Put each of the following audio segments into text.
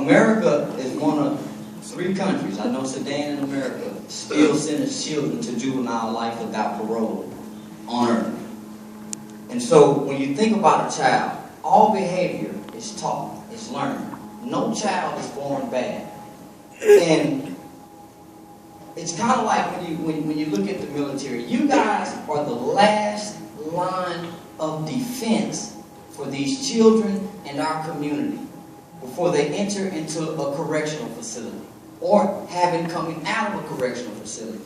America is one of 3 countries, I know Sudan in America, still sends children to juvenile life without parole on earth. And so when you think about a child, all behavior is taught, is learned. No child is born bad. And it's kind of like when you look at the military, you guys are the last line of defense for these children and our community before they enter into a correctional facility or having coming out of a correctional facility.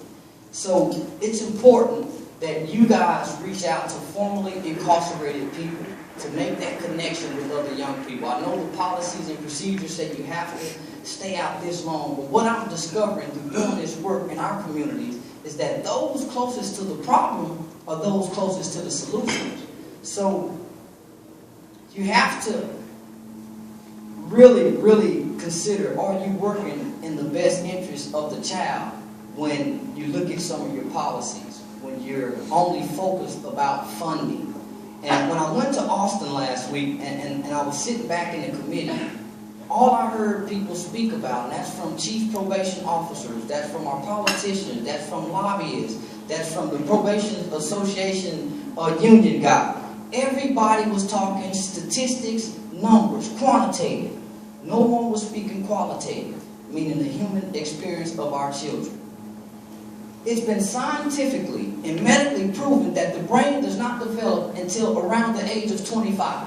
So it's important that you guys reach out to formerly incarcerated people to make that connection with other young people. I know the policies and procedures say you have to stay out this long, but what I'm discovering through doing this work in our communities is that those closest to the problem are those closest to the solutions. So you have to really, really consider, are you working in the best interest of the child when you look at some of your policies, when you're only focused about funding. And when I went to Austin last week and I was sitting back in the committee, all I heard people speak about, and that's from chief probation officers, that's from our politicians, that's from lobbyists, that's from the probation association union guy. Everybody was talking statistics, numbers, quantitative. No one was speaking qualitative, meaning the human experience of our children. It's been scientifically and medically proven that the brain does not develop until around the age of 25.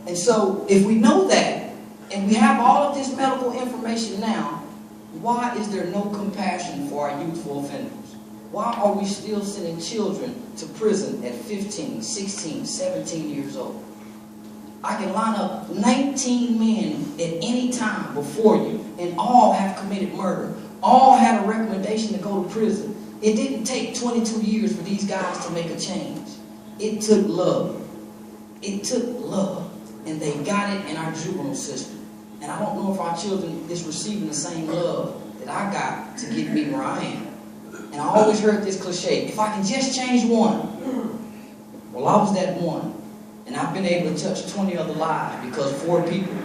And so, if we know that, and we have all of this medical information now, why is there no compassion for our youthful offenders? Why are we still sending children to prison at 15, 16, 17 years old? I can line up 19 men at any time before you, and all have committed murder. All had a recommendation to go to prison. It didn't take 22 years for these guys to make a change. It took love. It took love. And they got it in our juvenile system. And I don't know if our children is receiving the same love that I got to get me where I am. And I always heard this cliche, if I can just change one. Well, I was that one. And I've been able to touch 20 other lives because 4 people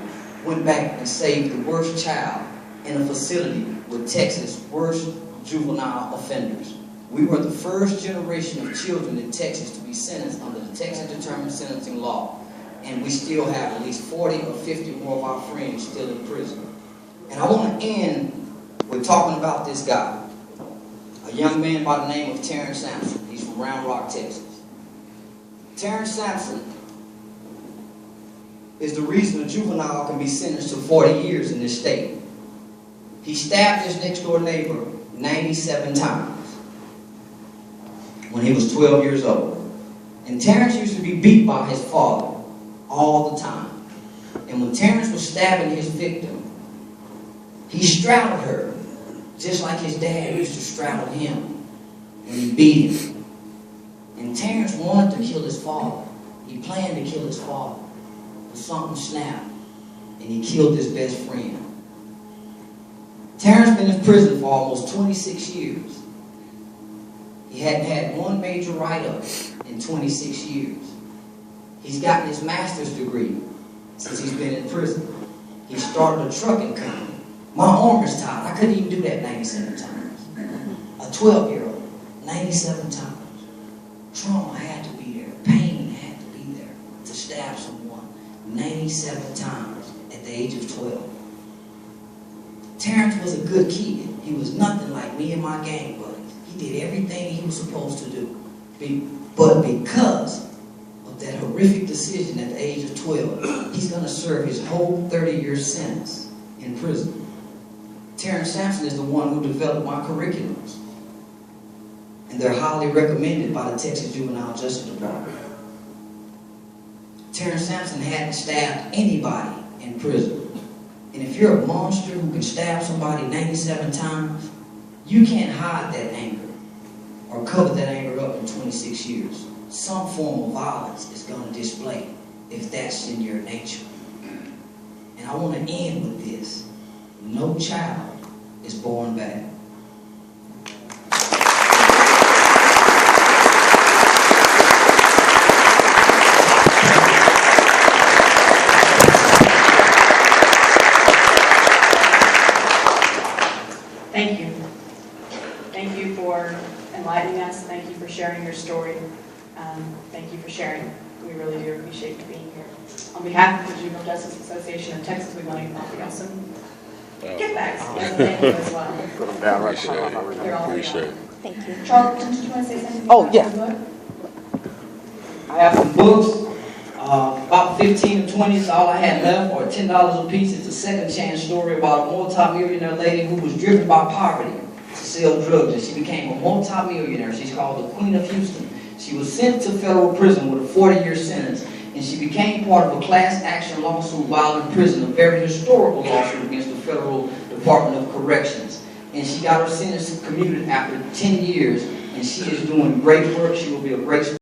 went back and saved the worst child in a facility with Texas' worst juvenile offenders. We were the first generation of children in Texas to be sentenced under the Texas Determined Sentencing Law. And we still have at least 40 or 50 more of our friends still in prison. And I want to end with talking about this guy, a young man by the name of Terrence Sampson. He's from Round Rock, Texas. Terrence Sampson is the reason a juvenile can be sentenced to 40 years in this state. He stabbed his next door neighbor 97 times when he was 12 years old. And Terrence used to be beat by his father all the time. And when Terrence was stabbing his victim, he straddled her just like his dad used to straddle him when he beat him. And Terrence wanted to kill his father. He planned to kill his father. But something snapped, and he killed his best friend. Terrence been in prison for almost 26 years. He hadn't had one major write-up in 26 years. He's gotten his master's degree since he's been in prison. He started a trucking company. My arm is tired. I couldn't even do that 97 times. A 12-year-old, 97 times. Trauma had to be there. Pain had to be there to stab someone 97 times at the age of 12. Terrence was a good kid. He was nothing like me and my gang buddies. He did everything he was supposed to do. But because of that horrific decision at the age of 12, he's going to serve his whole 30-year sentence in prison. Terrence Sampson is the one who developed my curriculums. And they're highly recommended by the Texas Juvenile Justice Department. Terrence Sampson hadn't stabbed anybody in prison. And if you're a monster who can stab somebody 97 times, you can't hide that anger or cover that anger up in 26 years. Some form of violence is going to display if that's in your nature. And I want to end with this. No child is born bad. inviting us. Thank you for sharing your story. Thank you for sharing. We really do appreciate you being here. On behalf of the Juvenile Justice Association of Texas, we want to offer y'all some gift bags as a thank you as well. Put them down right They're all Appreciate it. Thank you. Charles, did you want to say something? Oh, about yeah. the book? I have some books, about 15 or 20, so all I had left were $10 a piece. It's a second chance story about a multi-millionaire lady who was driven by poverty to sell drugs, and she became a multi-millionaire. She's called the Queen of Houston. She was sent to federal prison with a 40-year sentence, and she became part of a class action lawsuit while in prison, a very historical lawsuit against the Federal Department of Corrections. And she got her sentence commuted after 10 years, and she is doing great work. She will be a great